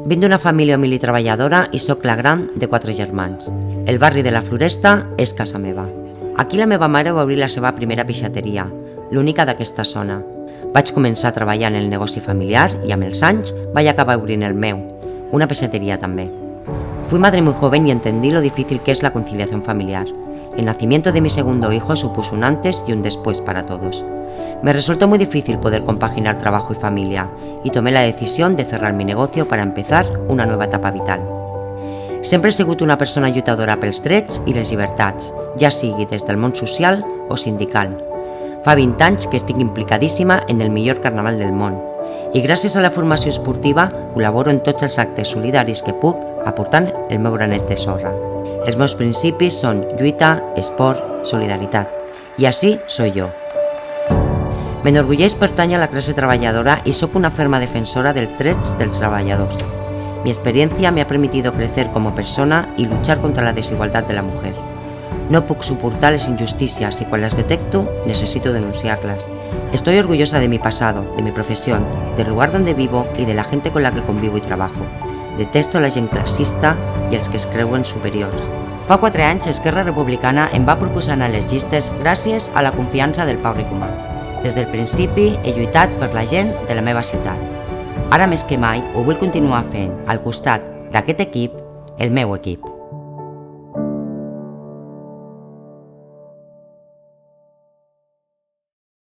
Vinc d'una família humil i treballadora i sóc la gran de 4 germans. El barri de la Floresta és casa meva. Aquí la meva mare va obrir la seva primera pixateria, l'única d'aquesta zona. Vaig començar a treballar en el negoci familiar y amb els anys vaig acabar obrint el meu, una pesetería también. Fui madre muy joven y entendí lo difícil que es la conciliación familiar. El nacimiento de mi segundo hijo supuso un antes y un después para todos. Me resultó muy difícil poder compaginar trabajo y familia y tomé la decisión de cerrar mi negocio para empezar una nueva etapa vital. Sempre he sigut una persona lluitadora pels drets i les llibertats, ja sigui des del món social o sindical. Fa 20 anys que estic implicadíssima en el millor carnaval del món i gràcies a la formació esportiva col·laboro en tots els actes solidaris que puc aportant el meu granet de sorra. Els meus principis són lluita, esport, solidaritat. I així soy jo. M'enorgulleix pertànyer a la classe treballadora y soy una ferma defensora dels drets dels treballadors. Mi experiencia me ha permitido crecer como persona y luchar contra la desigualdad de la mujer. No puc soportar les injusticias y cuando las detecto necesito denunciarlas. Estoy orgullosa de mi pasado, de mi profesión, del lugar donde vivo y de la gente con la que convivo y trabajo. Detesto la gent classista i els que es creuen superiors. Fa 4 anys Esquerra Republicana em va proposar a les llistes gràcies a la confiança del Pau Ricomà. Des del principi he lluitat per la gent de la meva ciutat. Ara més que mai ho vull continuar fent al costat d'aquest equip, el meu equip.